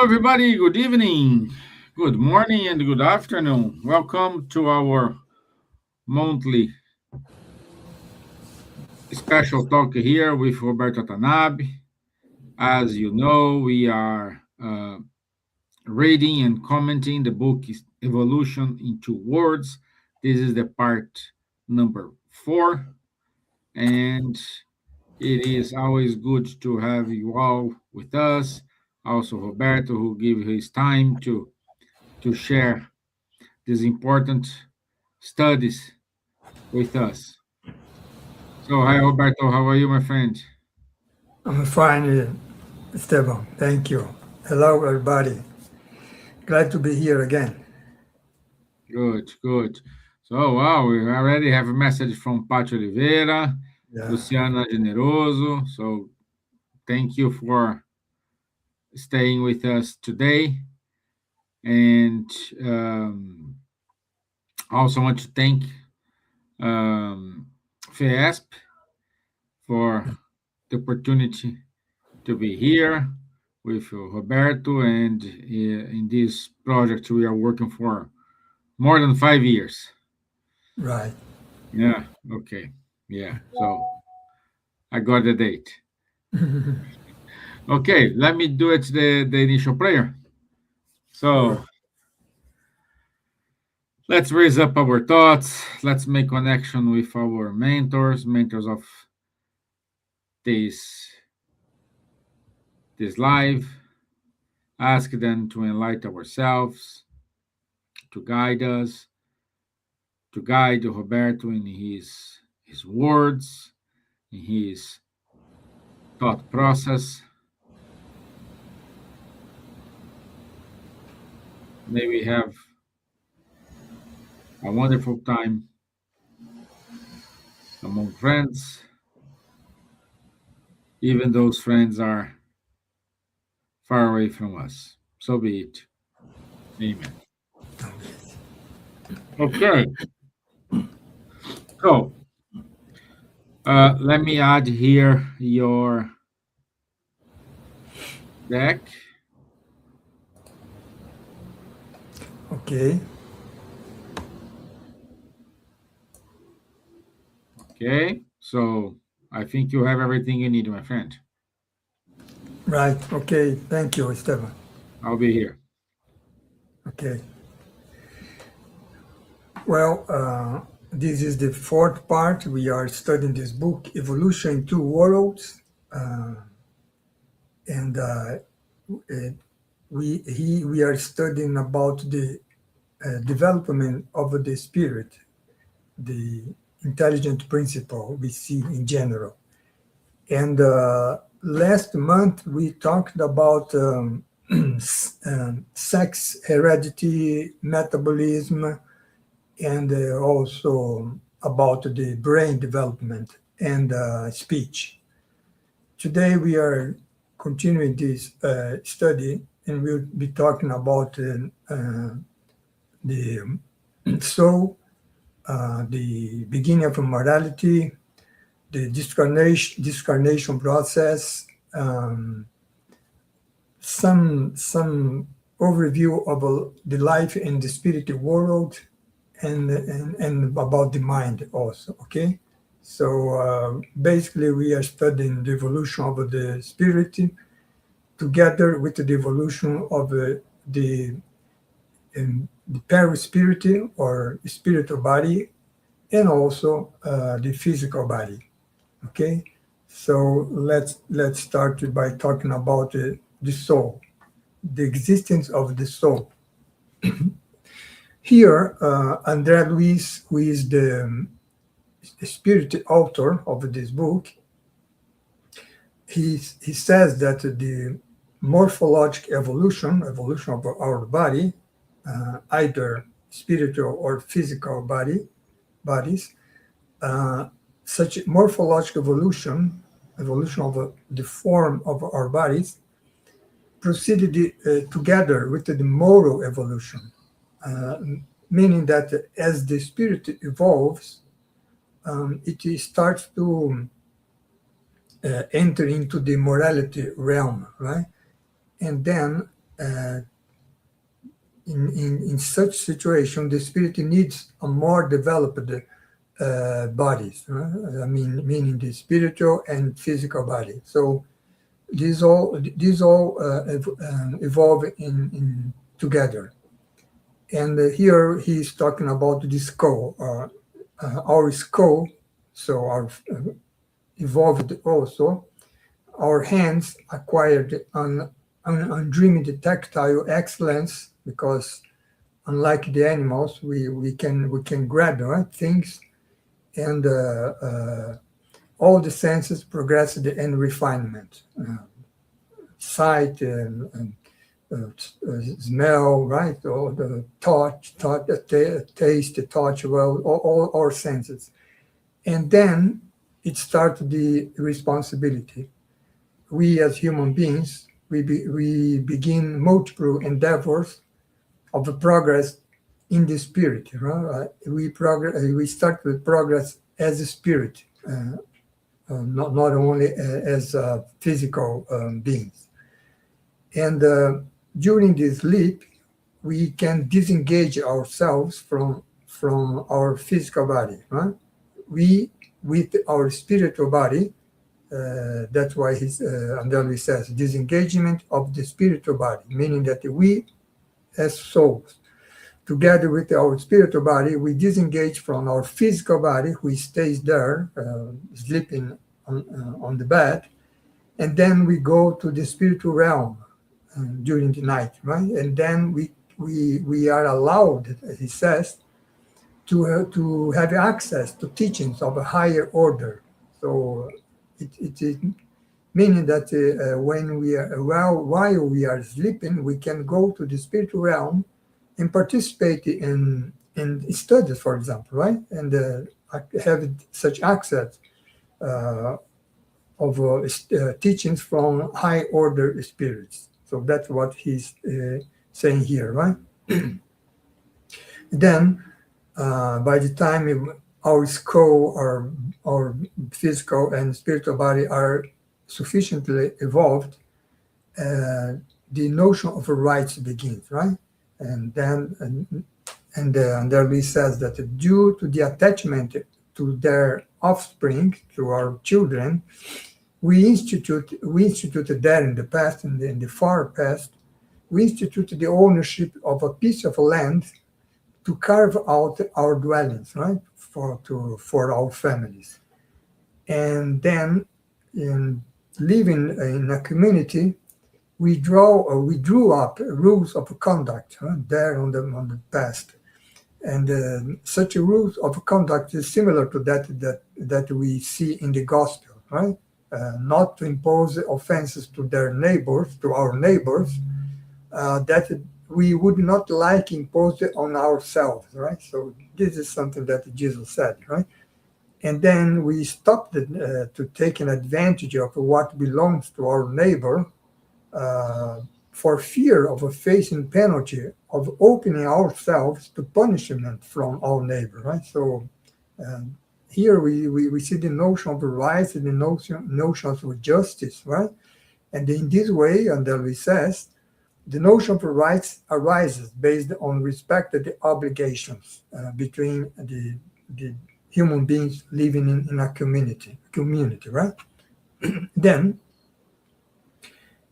Hello, everybody. Good evening, good morning, and good afternoon. Welcome to our monthly special talk here with Roberto Watanabe. As you know, we are reading and commenting the book is Evolution in Two Words. This is the part number 4, and it is always good to have you all with us. Also, Roberto, who give his time to share these important studies with us. So, hi, Roberto. How are you, my friend? I'm fine, Esteban. Thank you. Hello, everybody. Glad to be here again. Good, good. So, wow, we already have a message from Paty Oliveira, Yeah, Luciana Generoso. So, thank you for staying with us today. And also want to thank um, FESP for the opportunity to be here with Roberto. And in this project, we are working for more than 5 years. right. Yeah. Okay. Yeah. So I got the date. Okay. Let me do it the initial prayer. Sure. So let's raise up our thoughts. Let's make connection with our mentors of this this life. Ask them to enlighten ourselves, to guide us, to guide Roberto in his words, in his thought process. May we have a wonderful time among friends, even those friends are far away from us. So be it. Amen. Okay, so let me add here your deck. Okay. Okay, so I think you have everything you need, my friend. Right. Okay. Thank you, Esteban. I'll be here. Okay. Well, this is the fourth part. We are studying this book, Evolution in Two Worlds. And it, we are studying about the development of the spirit, the intelligent principle we see in general. And last month we talked about sex, heredity, metabolism, and also about the brain development and speech. Today we are continuing this study, and we'll be talking about the soul, the beginning of morality, the discarnation process, some overview of the life in the spiritual world, and about the mind also. Okay, so basically we are studying the evolution of the spirit together with the evolution of the perispirit or spiritual body, and also the physical body. Okay, so let's start by talking about the soul, the existence of the soul. Here, André Luis, who is the spirit author of this book, he says that the morphological evolution of our body, either spiritual or physical bodies, uh, such morphological evolution of the form of our bodies, proceeded together with the moral evolution, uh, meaning that as the spirit evolves, it starts to enter into the morality realm, right? And then In such situation, the spirit needs a more developed bodies. I mean, meaning the spiritual and physical body. So these all evolve in together. And here he's talking about the skull, our skull. So our evolved also. Our hands acquired an undreamed tactile excellence because unlike the animals, we can grab, right, things, and all the senses progressed in refinement, sight and smell, right, or the taste, the touch, well, all our senses, and then it starts the responsibility. We as human beings, we begin multiple endeavors of the progress in the spirit. Right? We start with progress as a spirit, not only as physical beings. And during this leap, we can disengage ourselves from our physical body. Right? We, with our spiritual body, that's why and then he says disengagement of the spiritual body, meaning that we as souls, together with our spiritual body, we disengage from our physical body, who stays there, sleeping on the bed, and then we go to the spiritual realm during the night, right? And then we are allowed, he says, to have access to teachings of a higher order. So it is meaning that when we are while we are sleeping, we can go to the spiritual realm and participate in studies, for example, right? And have such access of teachings from high order spirits. So that's what he's saying here, right? Then, by the time our skull, our physical and spiritual body are sufficiently evolved, the notion of a rights begins, right? And then, and there he says that due to the attachment to their offspring, to our children, we instituted there in the past, in the far past, we instituted the ownership of a piece of land to carve out our dwellings, right, for our families. And then, in living in a community, we drew up rules of conduct, there on the past, and such rules of conduct is similar to that we see in the gospel, right? Not to impose offenses to our neighbors, that we would not like imposed on ourselves, right? So this is something that Jesus said, right? And then we stopped to take an advantage of what belongs to our neighbor, for fear of facing penalty of opening ourselves to punishment from our neighbor, right? So here we see the notion of rights and the notions of justice, right? And in this way, and then he says, the notion of rights arises based on respected obligations between the human beings living in a community, right? Then,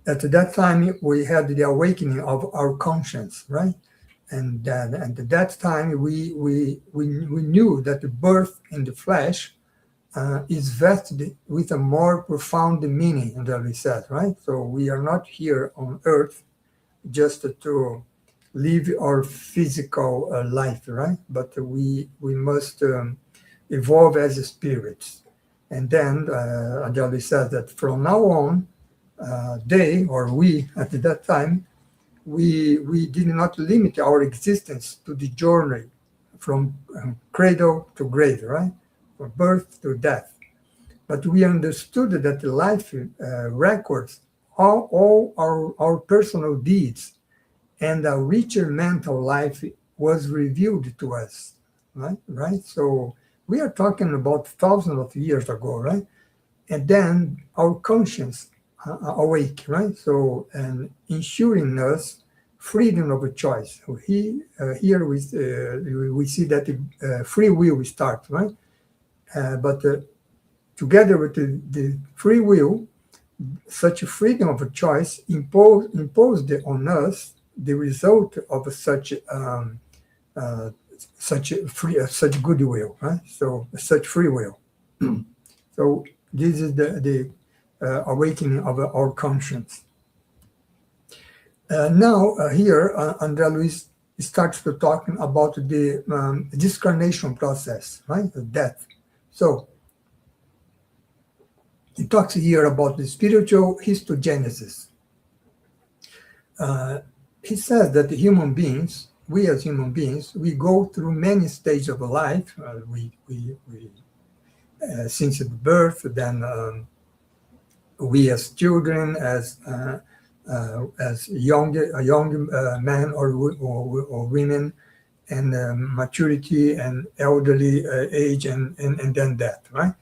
at that time, we had the awakening of our conscience, right? And at that time, we knew that the birth in the flesh is vested with a more profound meaning, and that we said, right? So we are not here on earth just to live our physical life, right? But we must evolve as spirits. And then Ajali says that from now on, they or we at that time, we did not limit our existence to the journey from cradle to grave, right? From birth to death. But we understood that life records all our personal deeds, and a richer mental life was revealed to us, right? So we are talking about thousands of years ago, right? And then our conscience awake, right? So, and ensuring us freedom of choice. So here we see that free will starts, right? But together with the free will, such freedom of choice imposed on us the result of uh, such goodwill, right? So such free will. So this is the awakening of our conscience. Now here, André Luis starts to talking about the discarnation process, right? The death. So he talks here about the spiritual histogenesis. Uh, he says that the human beings, we as human beings, we go through many stages of life. We since birth, then we as children, as young men or women, and maturity and elderly age, and then death, right?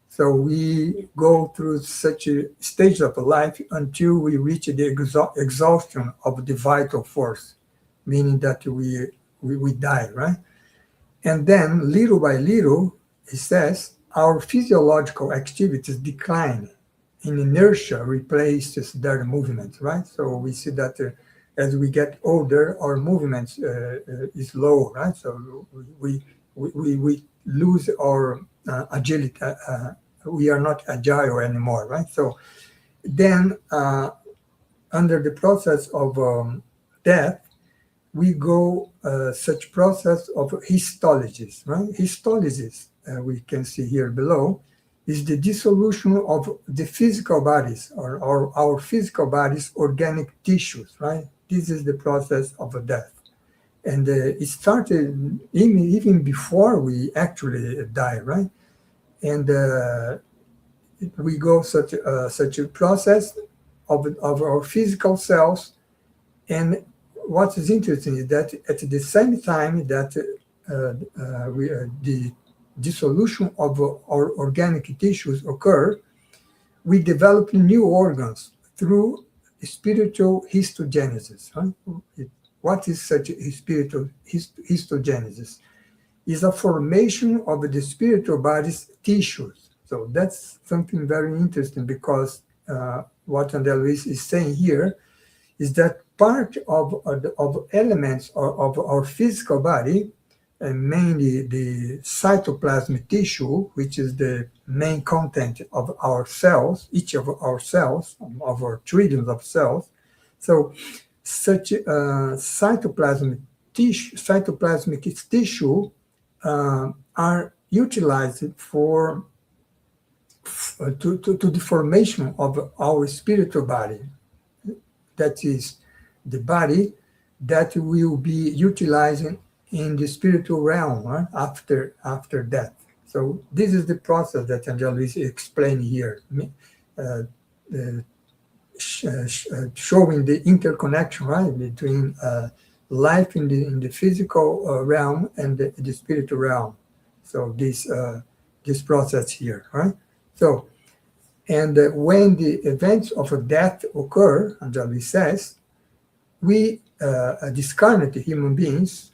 So we go through such a stage of life until we reach the exhaustion of the vital force, meaning that we die, right? And then little by little, he says, our physiological activities decline, and inertia replaces their movements, right? So we see that as we get older, our movements is low, right? So we lose our agility. We are not agile anymore, right? So then, under the process of death, we go such process of histolysis, right? Histolysis, we can see here below, is the dissolution of the physical bodies or our physical bodies, organic tissues, right? This is the process of a death. And it started even before we actually die, right? And we go such a process of our physical cells. And what is interesting is that at the same time that the dissolution of our organic tissues occur, we develop new organs through spiritual histogenesis. Huh? What is such a spiritual histogenesis? Is a formation of the spiritual body's tissues. So that's something very interesting, because what André Luis is saying here is that part of elements of our physical body, and mainly the cytoplasmic tissue, which is the main content of our cells, each of our cells, of our trillions of cells. So such cytoplasmic tissue are utilized for to the formation of our spiritual body. That is the body that will be utilizing in the spiritual realm, right? after death. So this is the process that Angelo is explaining here, uh, showing the interconnection, right, between life in the physical realm and the spiritual realm. So this process here, right? So, and when the events of a death occur, Angelo says, we discarnate human beings,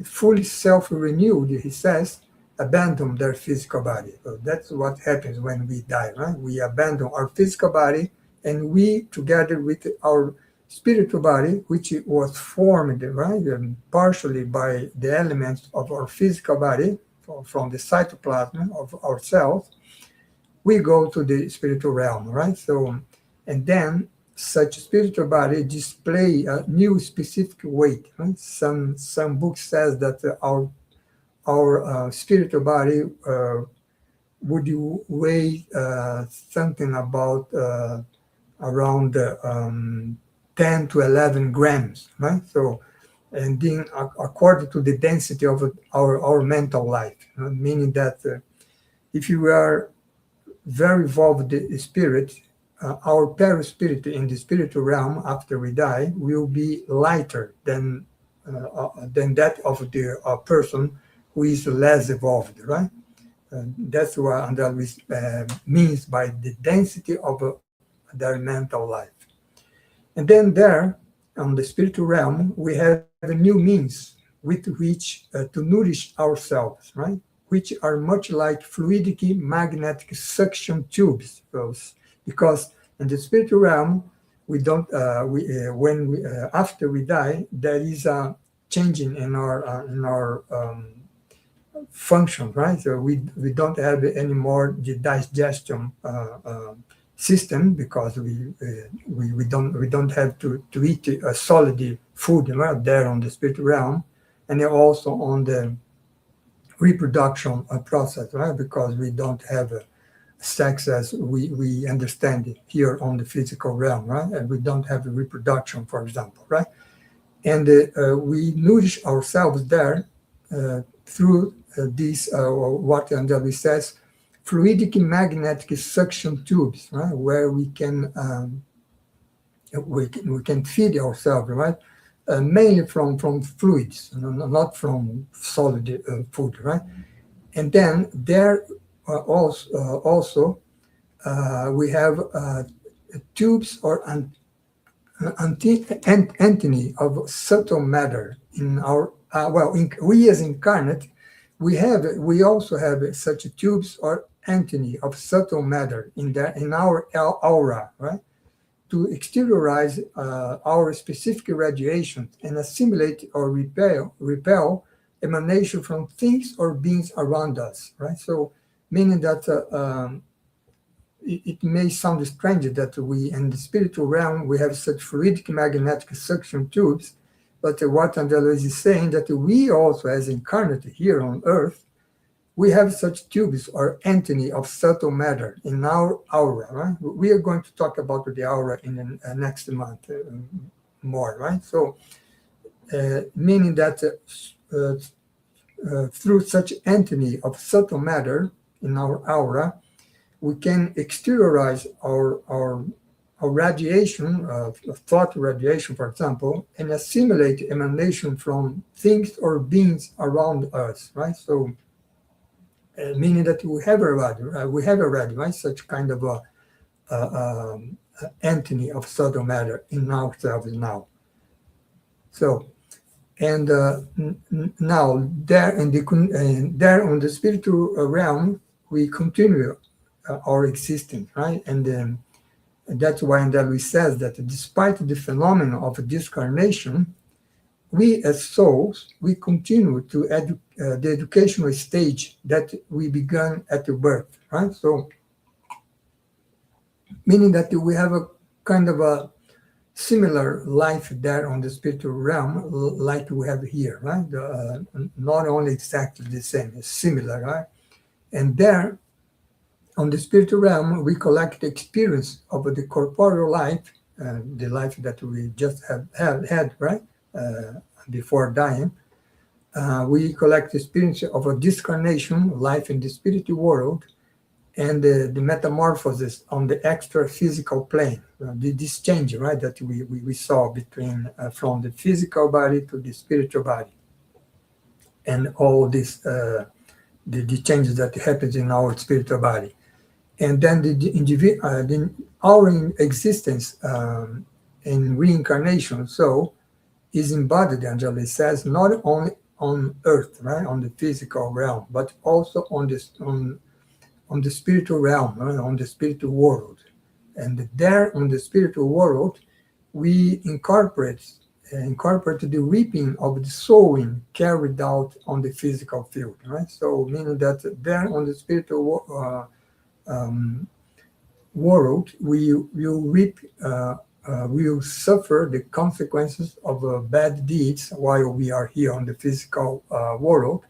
fully self-renewed, he says, abandon their physical body. So that's what happens when we die, right? We abandon our physical body, and we, together with our spiritual body, which was formed, right, partially by the elements of our physical body, from the cytoplasm of our cells, we go to the spiritual realm, right? So, and then such spiritual body display a new specific weight. Right? Some book says that our spiritual body would weigh something about around 10 to 11 grams, right? So, and then according to the density of our mental life, meaning that if you are very evolved spirit, our perispirit in the spiritual realm after we die will be lighter than that of the person who is less evolved, right? That's what André Luis means by the density of their mental life. And then there, on the spiritual realm, we have a new means with which to nourish ourselves, right? Which are much like fluidic magnetic suction tubes, because in the spiritual realm, we don't, when we, after we die, there is a changing in our function, right? So we don't have anymore the digestion system because we don't have to eat a solid food, right, there on the spirit realm, and also on the reproduction process, right? Because we don't have sex as we understand it here on the physical realm, right? And we don't have the reproduction, for example, right? And we nourish ourselves there through these, what Anjali says, fluidic magnetic suction tubes, right? Where we can feed ourselves, right? Mainly from fluids, not from solid food, right? And then there also we have tubes or antennae of subtle matter in our we as incarnate we also have such tubes or antennae of subtle matter in our aura, right, to exteriorize our specific radiation and assimilate or repel emanation from things or beings around us, right? So meaning that it may sound strange that we, in the spiritual realm, we have such fluidic magnetic suction tubes, but what Angelo is saying that we also, as incarnate here on Earth, we have such tubes or antennae of subtle matter in our aura, right? We are going to talk about the aura in the next month more, right? So, meaning that through such antennae of subtle matter in our aura, we can exteriorize our radiation, thought radiation, for example, and assimilate emanation from things or beings around us, right? So, meaning that we have already, right, such kind of antennae of subtle matter in ourselves now. So, and now there there on the spiritual realm, we continue our existence, right? And that's why Andalus says that despite the phenomenon of discarnation, we as souls, we continue to the educational stage that we began at the birth, right? So, meaning that we have a kind of a similar life there on the spiritual realm, like we have here, right? Not only exactly the same, it's similar, right? And there, on the spiritual realm, we collect the experience of the corporeal life, the life that we just have had, right? Before dying. We collect the experience of a discarnation, life in the spiritual world, and the metamorphosis on the extra physical plane, this change, right, that we saw between from the physical body to the spiritual body, and all this the changes that happens in our spiritual body, and then our existence in reincarnation, so is embodied, Angela says, not only on Earth, right, on the physical realm, but also on the spiritual realm, right, on the spiritual world. And there on the spiritual world, we incorporate the reaping of the sowing carried out on the physical field, right? So meaning that there on the spiritual world, we will reap, we will suffer the consequences of bad deeds while we are here on the physical world,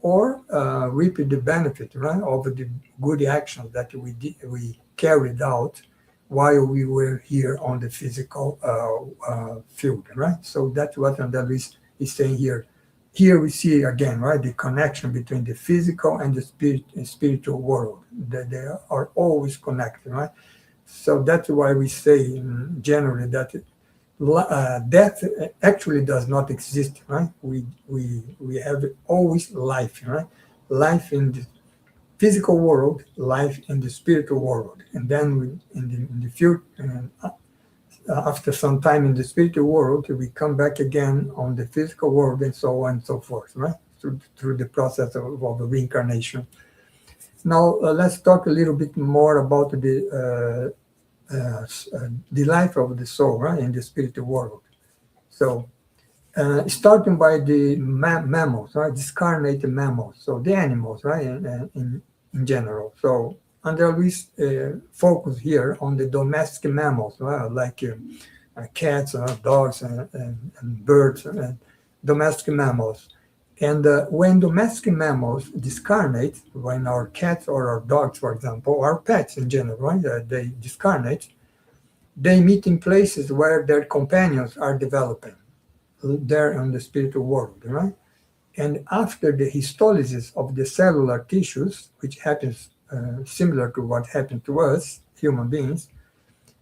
or reap the benefit, right, of the good actions that we carried out while we were here on the physical field, right? So that's what Andalus is saying here. Here we see again, right, the connection between the physical and the spiritual world. They are always connected, right? So that's why we say generally that death actually does not exist, right? We have always life, right? Life physical world, life in the spiritual world, and then in the future, after some time in the spiritual world, we come back again on the physical world, and so on and so forth, right? Through the process of reincarnation. Now, let's talk a little bit more about the life of the soul, right, in the spiritual world. So, starting by the mammals, right, discarnated mammals, so the animals, right, in general. So, and we focus here on the domestic mammals, right, like cats, dogs, and birds, and domestic mammals. And when domestic mammals discarnate, when our cats or our dogs, for example, our pets in general, right, they discarnate, they meet in places where their companions are developing, there in the spiritual world, right? And after the histolysis of the cellular tissues, which happens similar to what happened to us, human beings,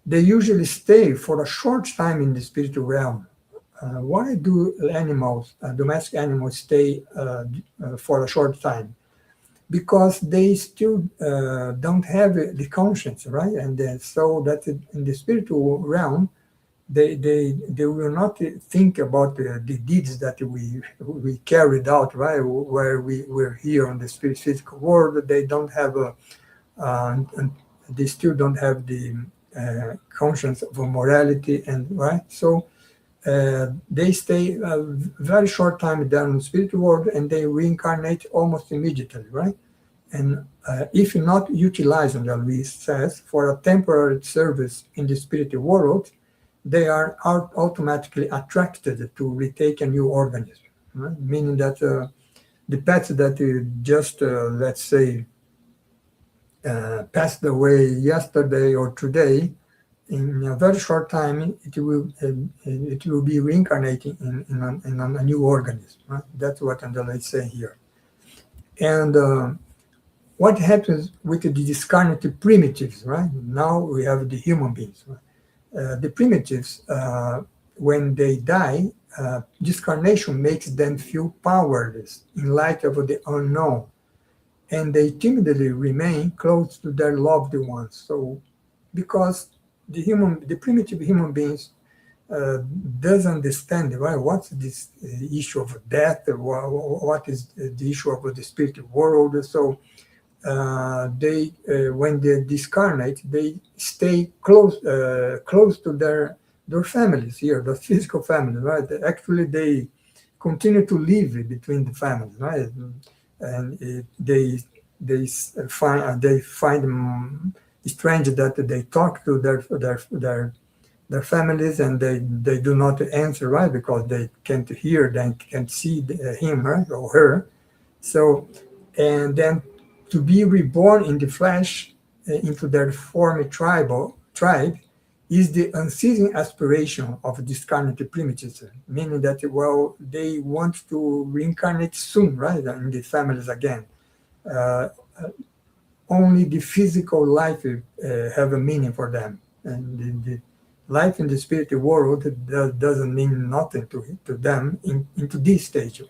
they usually stay for a short time in the spiritual realm. Why do animals, domestic animals, stay for a short time? Because they still don't have the conscience, right? And so that in the spiritual realm, they will not think about the deeds that we carried out, right? Where we were here on the physical world, they don't have and they still don't have the conscience of morality, and right. So they stay a very short time down in the spiritual world, and they reincarnate almost immediately, right? And if not utilized, as Luis says, for a temporary service in the spiritual world, they are automatically attracted to retake a new organism, right? Meaning that the pets that just, let's say, passed away yesterday or today, in a very short time, it will be reincarnating in a new organism. Right? That's what Andale is saying here. And what happens with the discarnated primitives, right? Now we have the human beings. Right? The primitives, when they die, discarnation makes them feel powerless in light of the unknown, and they timidly remain close to their loved ones. So, because the primitive human beings doesn't understand, right? What's this issue of death? What is the issue of the spiritual world? So they, when they discarnate, they stay close to their families here, the physical families, right? Actually, they continue to live between the families, right? And they find strange that they talk to their families, and they do not answer, right, because they can't hear, they can't see him, right, or her. So, and then to be reborn in the flesh into their former tribe is the unceasing aspiration of discarnated primitives, meaning that, well, they want to reincarnate soon, right, in the families again. Uh, Only the physical life have a meaning for them, and the life in the spiritual world doesn't mean nothing to them into this stage,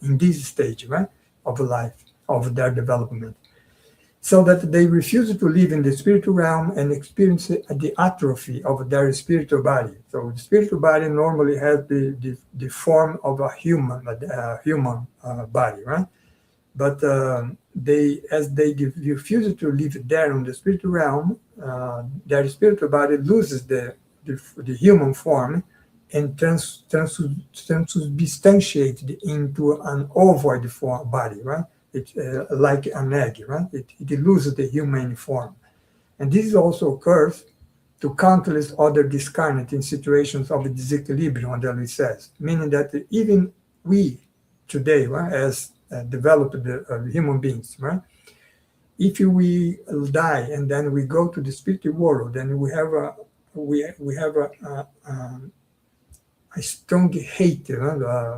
in this stage, right, of life, of their development. So that they refuse to live in the spiritual realm and experience the atrophy of their spiritual body. So the spiritual body normally has the form of a human body, right? But as they refuse to live there in the spiritual realm, their spiritual body loses the human form and transubstantiated into an ovoid form body, right? It's like an egg, right? It loses the human form. And this also occurs to countless other discarnate situations of disequilibrium, as Luis says, meaning that even we today, right, as developed human beings, right? If we die and then we go to the spiritual world, and we have a strong hate,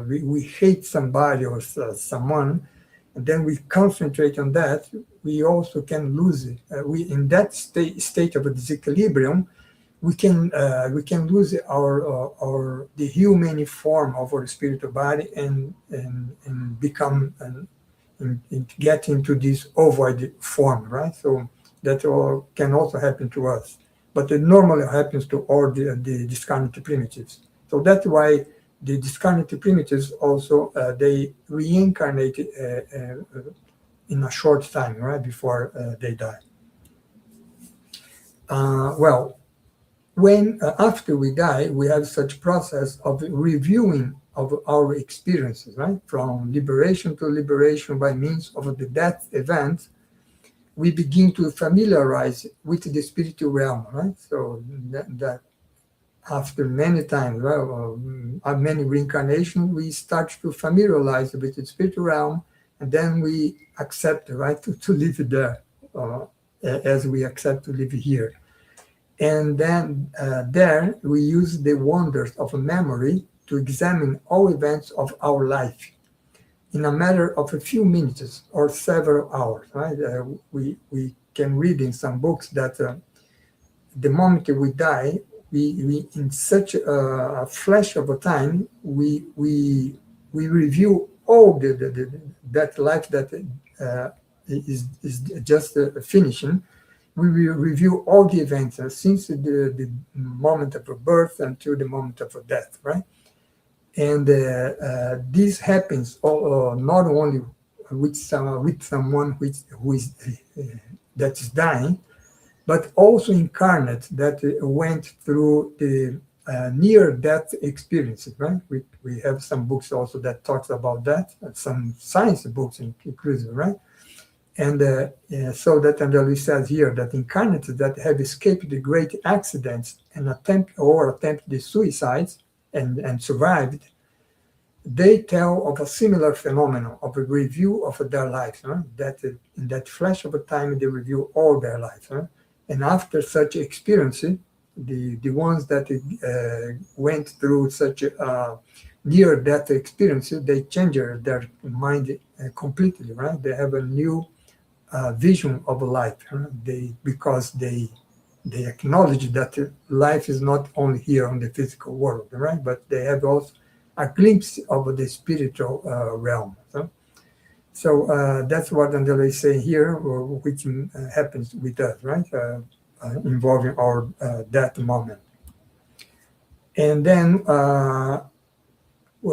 we hate somebody or someone, and then we concentrate on that, we also can lose it. We in that state of a disequilibrium, we can lose our the human form of our spiritual body and become get into this ovoid form, right? So that all can also happen to us, but it normally happens to all the discarnate primitives. So that's why the discarnate primitives also they reincarnate in a short time, right before they die. Well, when after we die, we have such process of reviewing of our experiences, right? From liberation to liberation by means of the death event, we begin to familiarize with the spiritual realm, right? So that after many times, well, many reincarnations, we start to familiarize with the spiritual realm, and then we accept, right, to live there, uh, as we accept to live here. And then there we use the wonders of memory to examine all events of our life in a matter of a few minutes or several hours. Right? We can read in some books that the moment we die, we in such a flash of a time, we review all that life that is just finishing. We will review all the events since the moment of birth until the moment of death, right? And this happens not only with someone who is that is dying, but also incarnate that went through the near-death experiences, right? We have some books also that talks about that, some science books inclusive, right? And so that Andalus says here that incarnates that have escaped the great accidents and attempt the suicides and survived, they tell of a similar phenomenon of a review of their lives. Huh? That in that flash of a time, they review all their lives. Huh? And after such experience, the ones that went through such near-death experience, they change their mind completely. Right? They have a new vision of life. Huh? Because they acknowledge that life is not only here on the physical world, right? But they have also a glimpse of the spiritual realm. So that's what Andele is saying here, which happens with us, right? Involving our that moment. And then we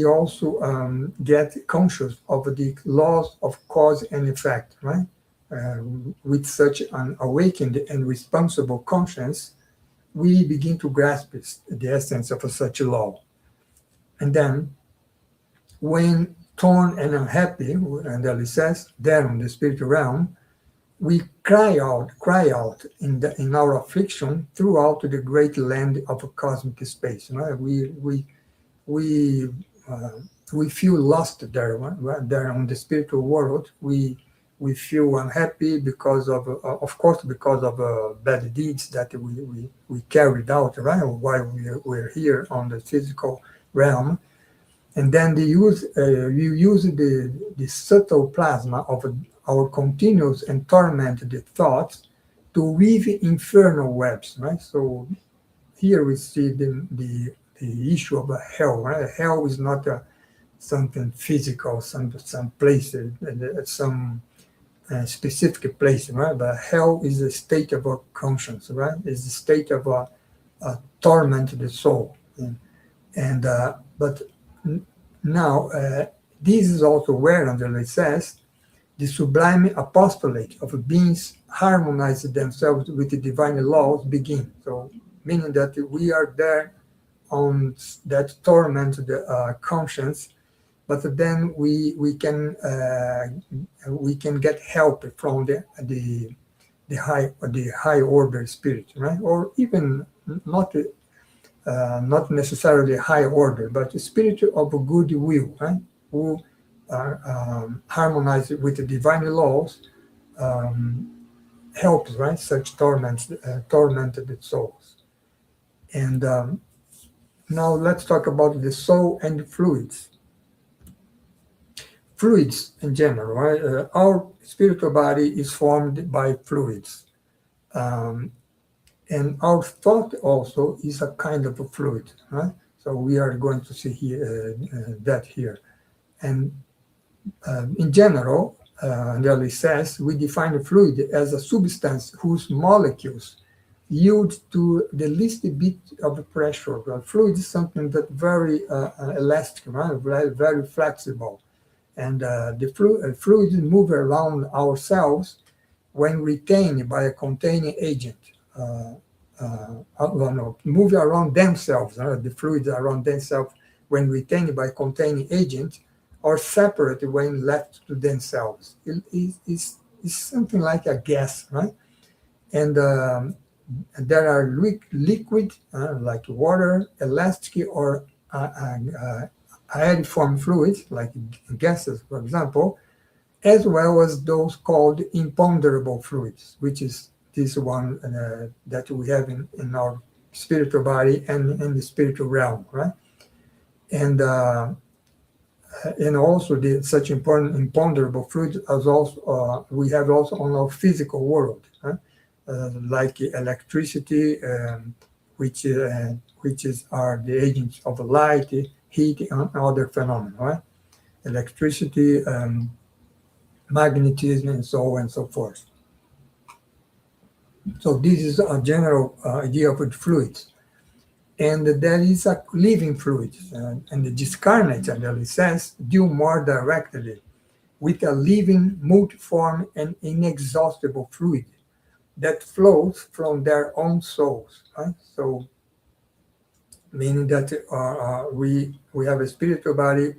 also get conscious of the laws of cause and effect, right? Uh, with such an awakened and responsible conscience, we begin to grasp the essence of such a law. And then, when torn and unhappy, and Ellie says, there in the spiritual realm, we cry out in our affliction throughout the great land of cosmic space. Right? We uh, we feel lost there, right? There on the spiritual world. We feel unhappy because of course, because of bad deeds that we carried out, right? While we're here on the physical realm, and then you use the subtle plasma of our continuous and tormented thoughts to weave infernal webs, right? So here we see the issue of a hell, right? Hell is not something physical, some place, some specific place, right? But hell is a state of a conscience, right? It's a state of a tormented soul, and but now this is also where, under it says, the sublime apostolate of beings harmonize themselves with the divine laws begin. So, meaning that we are there on that tormented conscience, but then we can get help from the high order spirit, right? Or even not necessarily high order, but the spirit of goodwill, right? Who are harmonized with the divine laws, um, helps, right? Such tormented souls. And now let's talk about the soul and fluids. Fluids in general, right? Our spiritual body is formed by fluids. Um, and our thought also is a kind of a fluid, right? So we are going to see here that here. And In general, Andrelli says, we define a fluid as a substance whose molecules yield to the least bit of pressure. A fluid is something that very elastic, right? Very flexible. And the fluids move around ourselves when retained by a containing agent. Well, no, move around themselves, the fluids around themselves when retained by containing agent, or separate when left to themselves. It's something like a gas, right? And there are liquid, like water, elastic, or aeriform fluids, like gases, for example, as well as those called imponderable fluids, which is this one that we have in our spiritual body and in the spiritual realm, right? And also such important imponderable fluids as also we have also on our physical world, right? Like electricity, which are the agents of light, heat, and other phenomena, right? Electricity, magnetism, and so on and so forth. So this is a general idea of fluids. And there is a living fluid, and the discarnate, as it says, deal more directly with a living, multiform, and inexhaustible fluid that flows from their own souls. Right? So, meaning that we have a spiritual body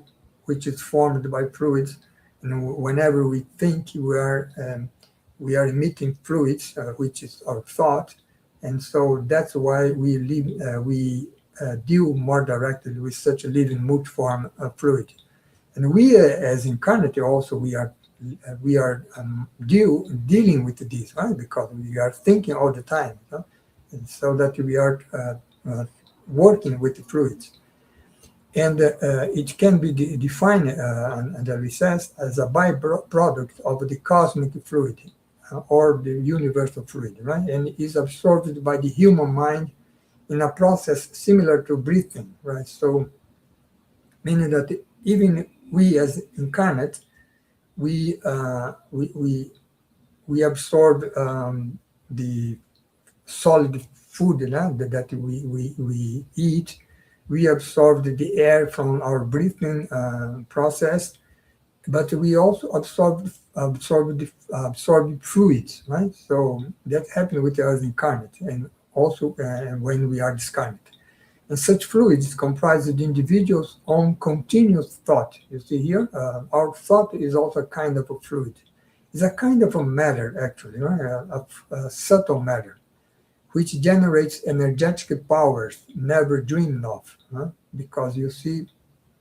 which is formed by fluids, and whenever we think we are emitting fluids, which is our thought, and so that's why we deal more directly with such a living multiform fluid. And we, as incarnate, also we are dealing with this, right? Because we are thinking all the time, you know? And so that we are working with the fluids. And it can be defined, under recess, as a byproduct of the cosmic fluid or the universal fluid, right? And is absorbed by the human mind in a process similar to breathing, right? So, meaning that even we as incarnate, we absorb the solid food that we eat. We absorb the air from our breathing process, but we also absorb fluids, right? So that happens with us incarnate, and also when we are discarnate. And such fluids comprise the individual's own continuous thought. You see here, our thought is also a kind of a fluid. It's a kind of a matter, actually, right? A subtle matter, which generates energetic powers never dreamed of. Huh? Because you see,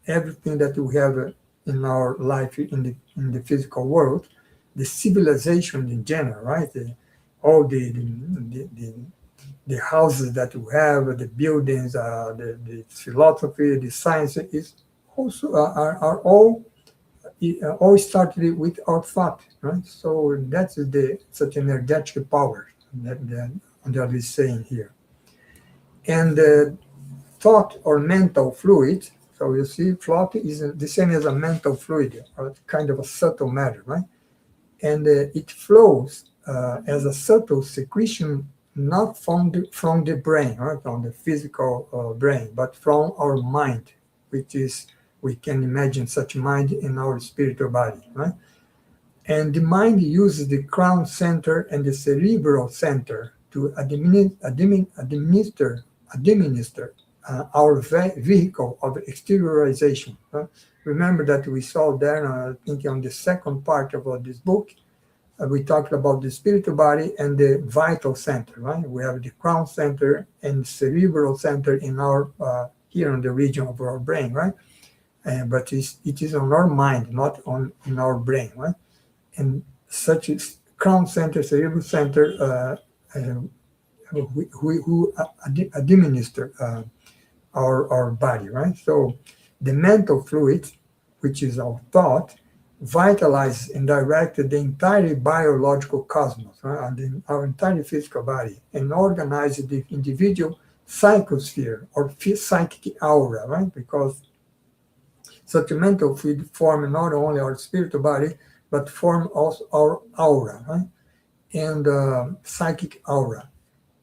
everything that we have in our life in the physical world, the civilization in general, right? All the houses that we have, the buildings, the philosophy, the science is also are all started with our thought, right? So that's the such energetic power that is saying here. And thought or mental fluid. So you see, thought is the same as a mental fluid, or kind of a subtle matter, right? And it flows as a subtle secretion, not from the brain, right, from the physical brain, but from our mind, which is, we can imagine such mind in our spiritual body, right? And the mind uses the crown center and the cerebral center to administer our vehicle of exteriorization. Remember that we saw there, I think on the second part of this book, we talked about the spiritual body and the vital center, right? We have the crown center and cerebral center in our, here in the region of our brain, right? But it is on our mind, not in our brain, right? And such as crown center, cerebral center, who administer our body, right? So the mental fluid, which is our thought, vitalizes and directs the entire biological cosmos, right? And our entire physical body, and organizes the individual psychosphere or psychic aura, right? Because Such a mental fluid form not only our spiritual body, but form also our aura, right? And psychic aura.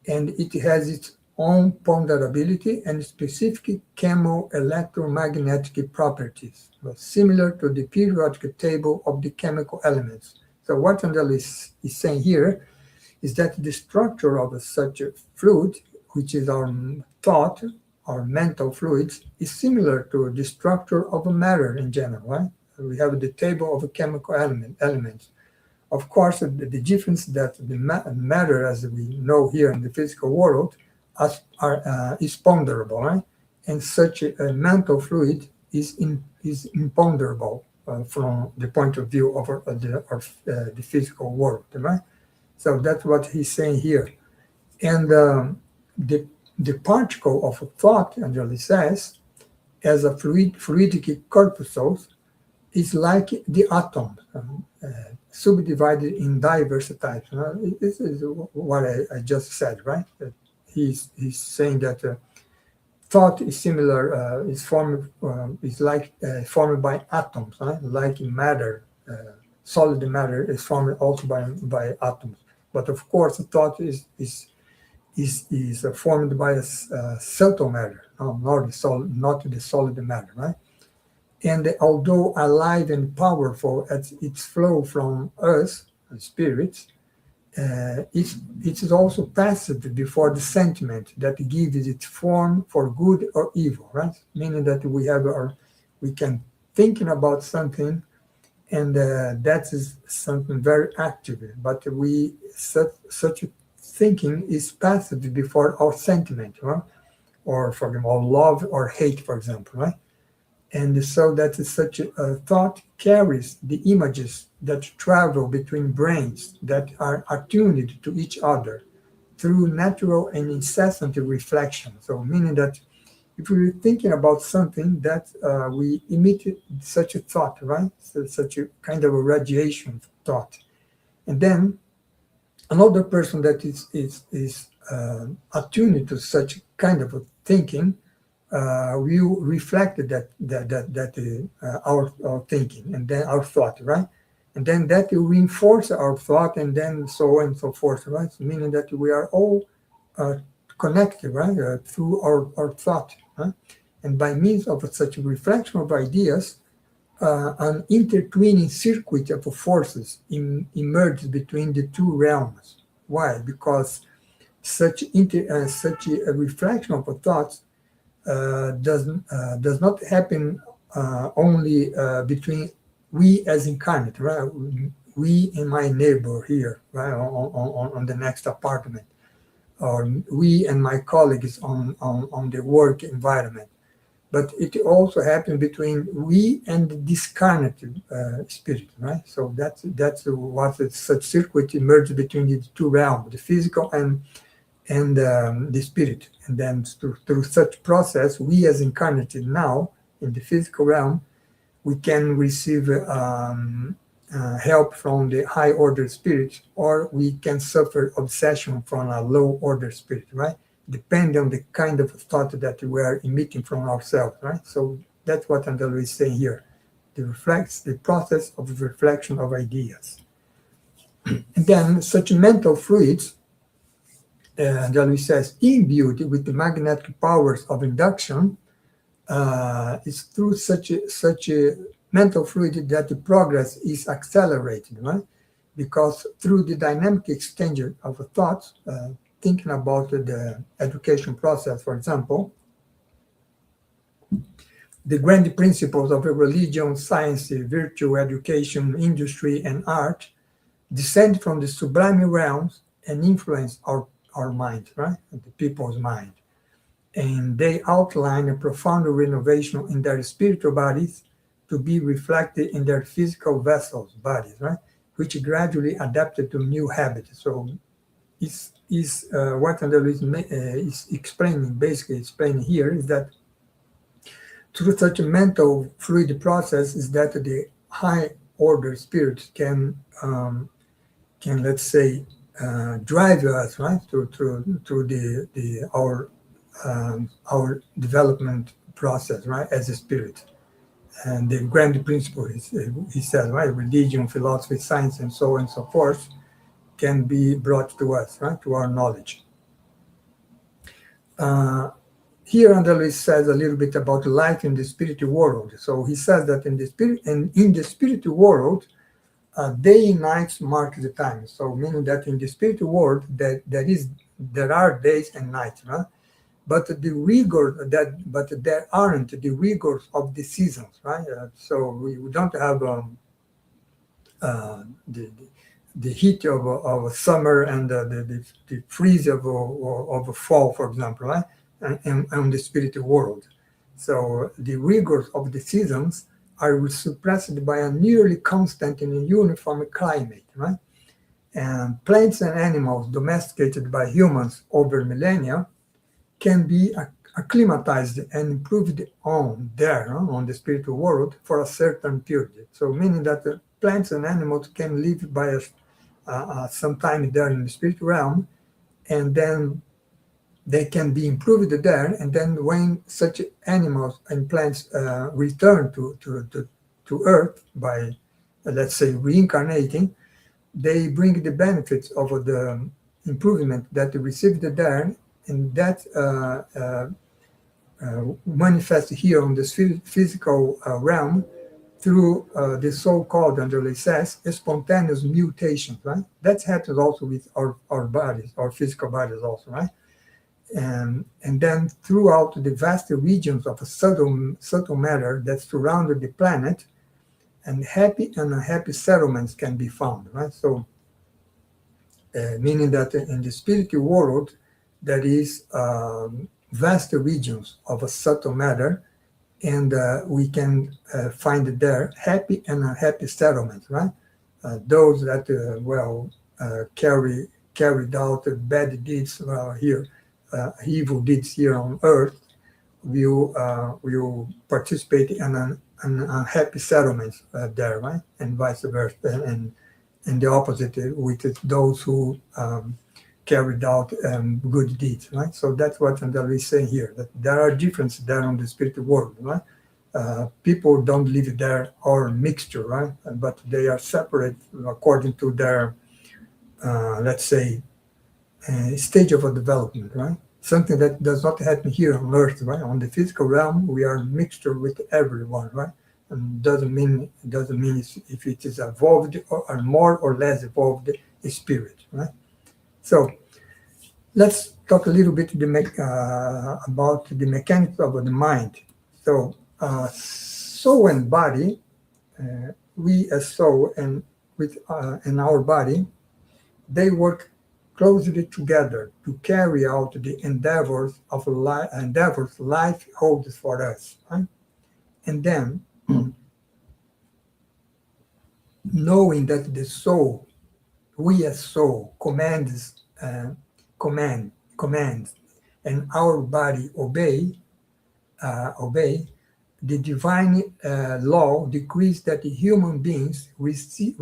And it has its own ponderability and specific chemo-electromagnetic properties, similar to the periodic table of the chemical elements. So what Andel is saying here is that the structure of such a fluid, which is our thought, our mental fluids, is similar to the structure of a matter in general, right? We have the table of chemical elements. Of course, the difference that the matter, as we know here in the physical world, is ponderable, right? And such a mental fluid is imponderable from the point of view of the physical world, right? So that's what he's saying here. And the particle of a thought, Angeli says, as a fluidic corpuscle, is like the atom, subdivided in diverse types. This is what I just said, right? That he's saying that thought is similar, is like formed by atoms, right? Like matter, solid matter is formed also by atoms. But of course, thought is formed by a subtle matter, not the solid matter, right? And although alive and powerful as its flow from us, spirits, it is also passive before the sentiment that gives it form for good or evil, right? Meaning that we can thinking about something, and that is something very active. But such thinking is passive before our sentiment, right? Or for example, love or hate, for example, right? And so that such a thought carries the images that travel between brains that are attuned to each other through natural and incessant reflection. So meaning that if we're thinking about something, that we emit such a thought, right? So such a kind of a radiation thought. And then another person that is attuned to such kind of a thinking will reflect our thinking and then our thought, right? And then that will reinforce our thought, and then so on and so forth, right? So meaning that we are all uh, connected, right, through our thought, right? And by means of such a reflection of ideas, an intertwining circuit of forces emerges between the two realms. Why? Because such a reflection of thoughts does not happen only between we as incarnate, right? We and my neighbor here, right, on the next apartment, or we and my colleagues on the work environment. But it also happens between we and the discarnated spirit, right? So that's what such circuit emerges between the two realms, the physical and the spirit. And then through such process, we as incarnated now in the physical realm, we can receive help from the high order spirit, or we can suffer obsession from a low order spirit, right? Depending on the kind of thought that we are emitting from ourselves, right? So that's what Andelo is saying here. The process of reflection of ideas. And then such mental fluids, Andelo says, imbued with the magnetic powers of induction, is through such a mental fluid that the progress is accelerated, right? Because through the dynamic exchange of thoughts, thinking about the education process, for example, the grand principles of religion, science, virtue, education, industry, and art descend from the sublime realms and influence our mind, right? The people's mind. And they outline a profound renovation in their spiritual bodies to be reflected in their physical vessels, bodies, right? Which gradually adapted to new habits. So what Andrew is basically explaining here is that through such a mental fluid process is that the high order spirit can let's say drive us, right, through our development process, right, as a spirit. and the grand principle he says, right? Religion, philosophy, science, and so on and so forth can be brought to us, right? To our knowledge. Uh, Here Andalus says a little bit about life in the spiritual world. So he says that in the spiritual world, day and nights mark the time. So meaning that in the spiritual world, there are days and nights, right? But there aren't the rigors of the seasons, right? So we don't have uh, the heat of summer and the freeze of a fall, for example, right? And the spiritual world. So the rigors of the seasons are suppressed by a nearly constant and uniform climate, right? And plants and animals domesticated by humans over millennia can be acclimatized and improved on there, on the spiritual world for a certain period. So meaning that plants and animals can live by some time there in the spiritual realm, and then they can be improved there. And then when such animals and plants return to Earth by, let's say, reincarnating, they bring the benefits of the improvement that they received there, and that manifest here on this physical realm through the so-called, under it says, spontaneous mutations, right? That happens also with our bodies, our physical bodies also, right? And then throughout the vast regions of subtle matter that surround the planet, and happy and unhappy settlements can be found, right? So meaning that in the spiritual world, there is vast regions of a subtle matter, and we can find there happy and unhappy settlements, right? Those that carried out bad deeds here, evil deeds here on earth, will participate in an unhappy settlements there, right? And vice versa, and the opposite with those who carried out good deeds, right? So that's what Andal is saying here, that there are differences there on the spiritual world, right? People don't live there or mixture, right? But they are separate according to their, let's say, stage of a development, right? Something that does not happen here on Earth, right? On the physical realm, we are a mixture with everyone, right? And doesn't mean if it is evolved or more or less evolved spirit, right? So let's talk a little bit about the mechanics of the mind. So soul and body, we as soul and with in our body, they work closely together to carry out the endeavors life holds for us, right? And then knowing that the soul, we as soul, commands, and our body obey, the divine law decrees that the human beings receive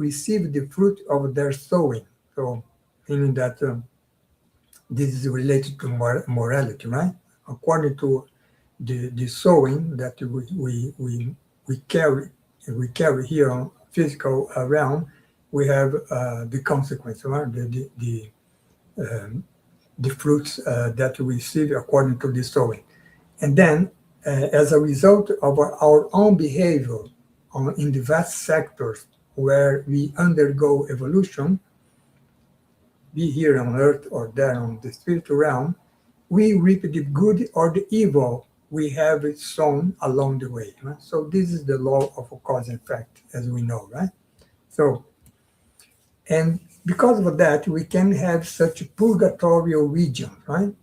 the fruit of their sowing. So, meaning that this is related to morality, right? According to the sowing that we carry here on physical realm, we have the consequence, right? The fruits that we receive according to the sowing. And then, as a result of our own behavior in the vast sectors where we undergo evolution, be here on earth or there on the spiritual realm, we reap the good or the evil we have sown along the way. Right? So this is the law of cause and effect, as we know, right? So, and because of that, we can have such purgatorial region, right?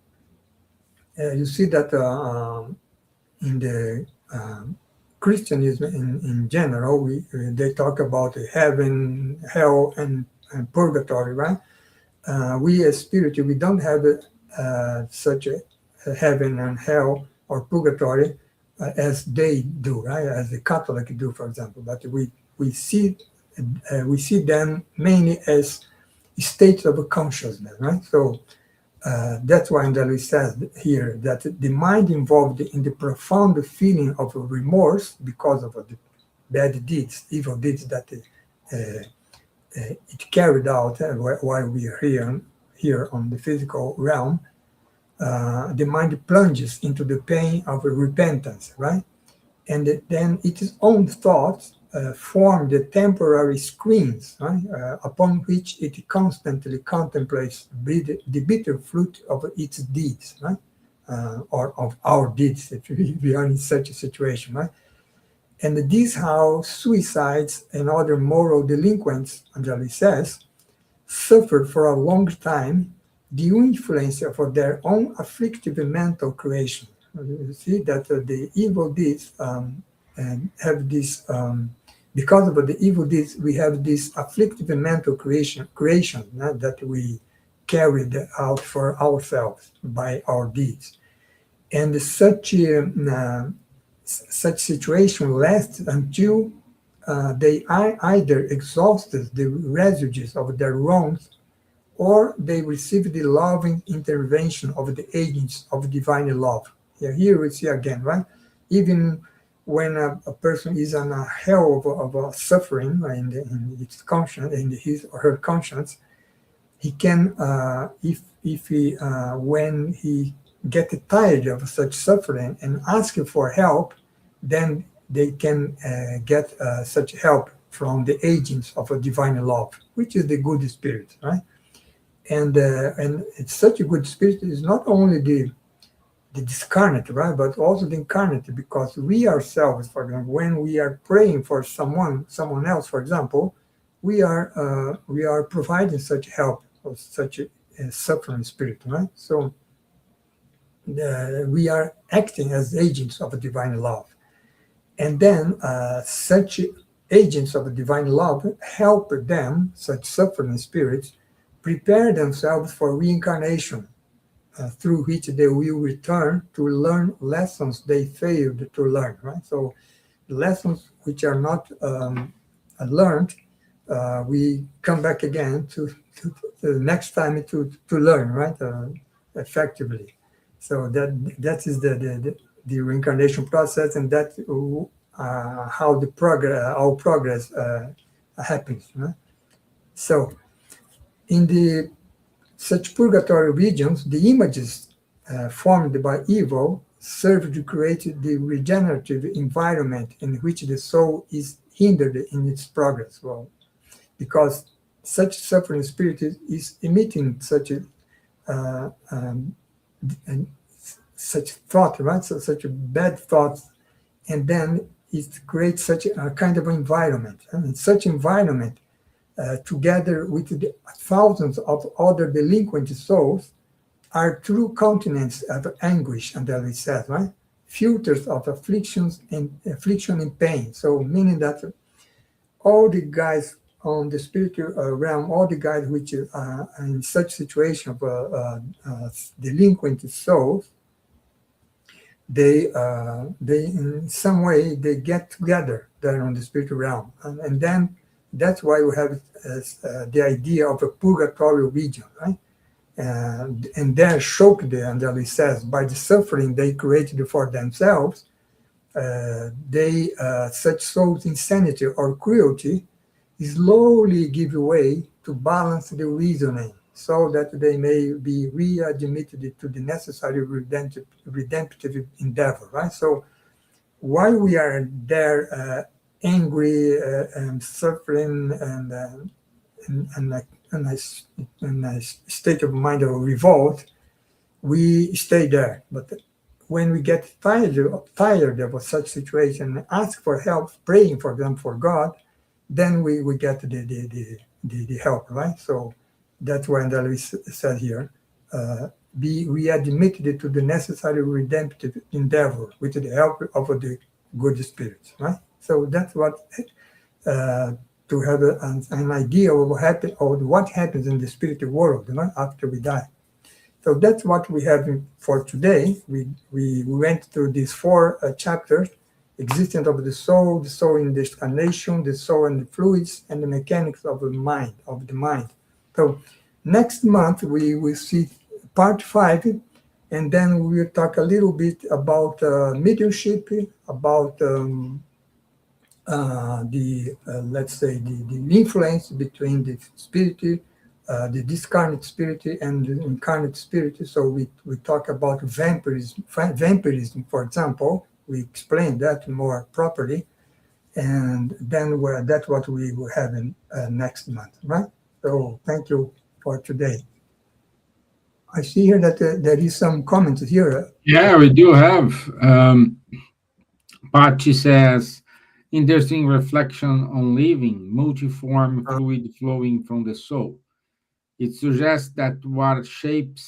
You see that in the Christianism in general, they talk about heaven, hell, and purgatory, right? We as spiritual, we don't have such a heaven and hell or purgatory as they do, right? As the Catholic do, for example. But we see them mainly as states of consciousness, right? So That's why Andalus says here that the mind involved in the profound feeling of remorse because of the bad deeds, evil deeds that it carried out while we are here on the physical realm, the mind plunges into the pain of repentance, right? And then its own thoughts form the temporary screens, right? Upon which it constantly contemplates the bitter fruit of its deeds, right? Or of our deeds, if we are in such a situation, right? And this how suicides and other moral delinquents, Anjali says, suffered for a long time the influence of their own afflictive mental creation. You see that the evil deeds and have this, because of the evil deeds, we have this afflictive mental creation that we carried out for ourselves by our deeds. And such situation lasts until they either exhausted the residues of their wrongs or they receive the loving intervention of the agents of divine love. Here we see again, right? Even when a person is on a hell of suffering in its conscience, in his or her conscience, he can, if he, when he get tired of such suffering and ask for help, then they can get such help from the agents of a divine love, which is the good spirit, right? And it's such a good spirit is not only the discarnate, right, but also the incarnate, because we ourselves, for example, when we are praying for someone else, for example, we are providing such help for such a suffering spirit, right? So we are acting as agents of a divine love, and then such agents of divine love help them, such suffering spirits, prepare themselves for reincarnation, through which they will return to learn lessons they failed to learn, right? So the lessons which are not learned, we come back again to the next time to learn, right? Effectively. So that is the reincarnation process, and that how the our progress happens, right? So in the such purgatory regions, the images formed by evil serve to create the regenerative environment in which the soul is hindered in its progress. Well, because such suffering spirit is emitting such a and such thought, right? So such a bad thoughts, and then it creates such a kind of environment. And such environment, together with the thousands of other delinquent souls, are true continents of anguish, and as we said, right? Filters of affliction and pain. So meaning that all the guys on the spiritual realm, all the guys which are in such situation of delinquent souls, they in some way they get together there on the spiritual realm, and then that's why we have the idea of a purgatory region, right? And they're shocked, and he says, by the suffering they created for themselves. They such souls' insanity or cruelty slowly give way to balance the reasoning, so that they may be readmitted to the necessary redemptive endeavor, right? So while we are there angry and suffering and a state of mind of revolt, we stay there. But when we get tired of such situation and ask for help, praying for them, for God, then we get the help, right? So that's why Andalus said here, be readmitted to the necessary redemptive endeavor with the help of the good spirits, right? So that's what, to have an idea of what happens in the spiritual world, you know, after we die. So that's what we have for today. We went through these four chapters: existence of the soul in the incarnation, the soul and the fluids, and the mechanics of the mind. So next month we will see part five, and then we'll talk a little bit about mediumship, about the let's say the influence between the spirit, the discarnate spirit and the incarnate spirit. So we talk about vampirism, for example. We explain that more properly, and then that's what we will have in next month, right? So thank you for today. I see here that there is some comments here. Yeah, we do have. Pachi says, interesting reflection on living, multiform Uh, fluid flowing from the soul. It suggests that what shapes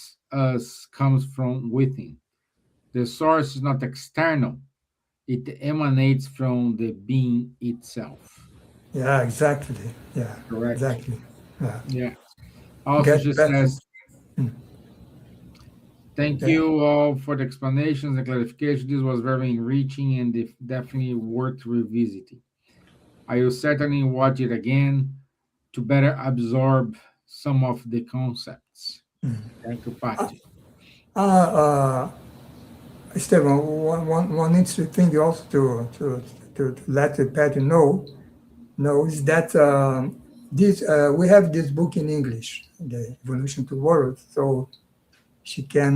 us comes from within. The source is not external, it emanates from the being itself. yeah, exactly. Yeah, Correct. exactly. Yeah. Yeah. Also, Get she better. says, thank Yeah. you all for the explanations and clarification. This was very enriching and definitely worth revisiting. I will certainly watch it again to better absorb some of the concepts. Thank you, Patty. Uh, uh, Esteban, one interesting thing also to let Patty know is that this we have this book in English, The Evolution to World, so she can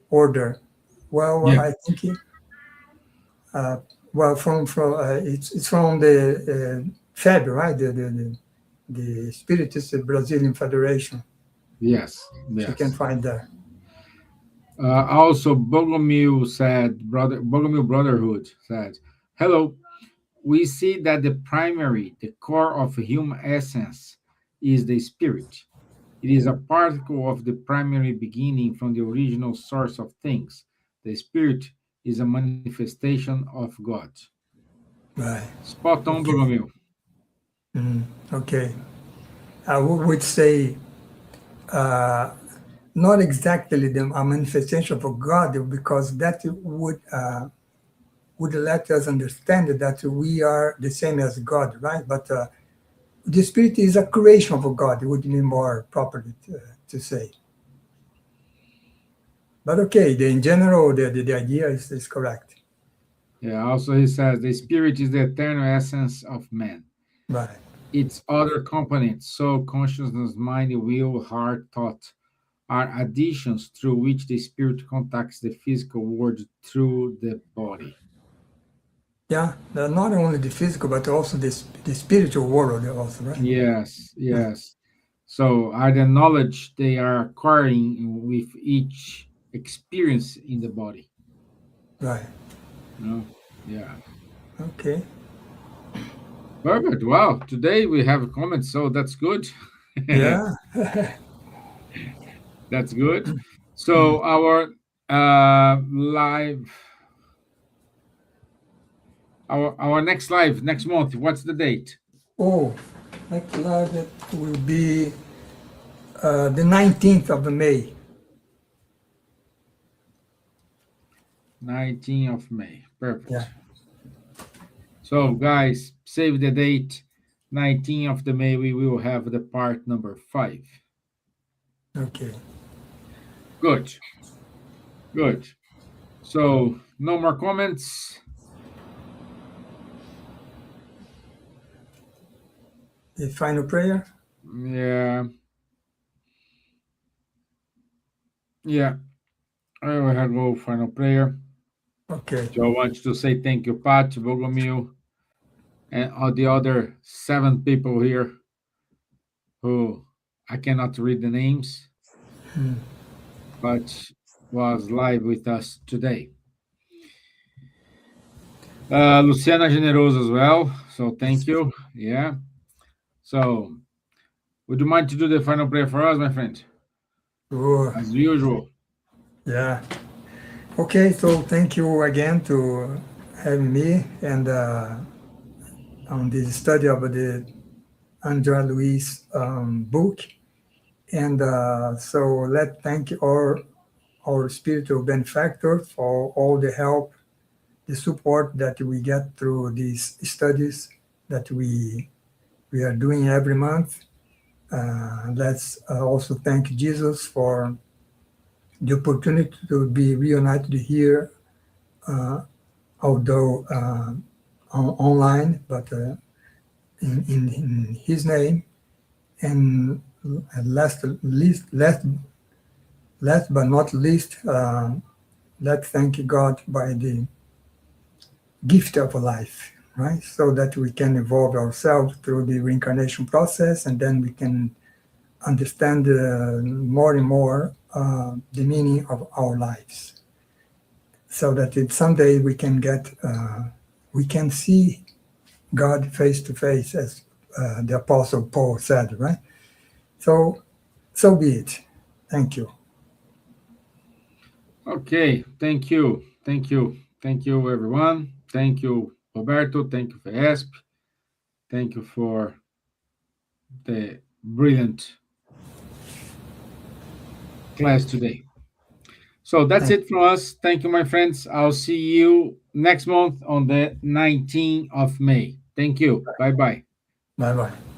order. Well, Yeah. I think uh, well from it's from the FEB, right? The Spiritist Brazilian Federation. Yes. She can Yes. find there. Also, Bogomil Brotherhood said, "Hello. We see that the core of human essence, is the spirit. It is a particle of the primary beginning from the original source of things. The spirit is a manifestation of God." Right. Spot on, Okay. Bogomil. Okay. I would say uh, not exactly a manifestation of God, because that would let us understand that we are the same as God, right? But the spirit is a creation of God. It would be more properly to say. But okay, in general, the idea is correct. Yeah, also he says, the spirit is the eternal essence of man. Right. Its other components, soul, consciousness, mind, will, heart, thought, are additions through which the spirit contacts the physical world through the body. Yeah, not only the physical, but also the spiritual world also, right? Yes, yes. So are the knowledge they are acquiring with each experience in the body. Right. You know? Yeah. Okay. Perfect. Wow. Today we have comments, so that's good. Yeah. That's good. Mm. So live our next live next month. What's the date? Oh, next live that will be the 19th of May. 19th of May. Yeah. Perfect. So guys, save the date. 19th of the May we will have the part number 5. Okay. Good. Good. So no more comments. The final prayer. Yeah. Yeah. I will have go final prayer. Okay. So I want to say thank you, Pat, Bogomil, and all the other 7 people here who I cannot read the names, but was live with us today. Luciana Generoso as well. So thank you. Yeah. So would you mind to do the final prayer for us, my friend? Sure. As usual. Yeah. Okay. So thank you again to having me and on the study of the Andrea Luis book. And so let thank our spiritual benefactor for all the help, the support that we get through these studies that we are doing every month. Let's also thank Jesus for the opportunity to be reunited here, although online, but in His name. And last but not least, let's thank God by the gift of life, right? So that we can evolve ourselves through the reincarnation process, and then we can understand more and more the meaning of our lives, so that someday we can see God face to face, as the Apostle Paul said, right? So, so be it. Thank you. Okay, thank you. Thank you. Thank you, everyone. Thank you, Roberto. Thank you for ESP. Thank you for the brilliant class today. So that's Thank it from us. Thank you, my friends. I'll see you next month on the 19th of May. Thank you. Bye bye. Bye bye.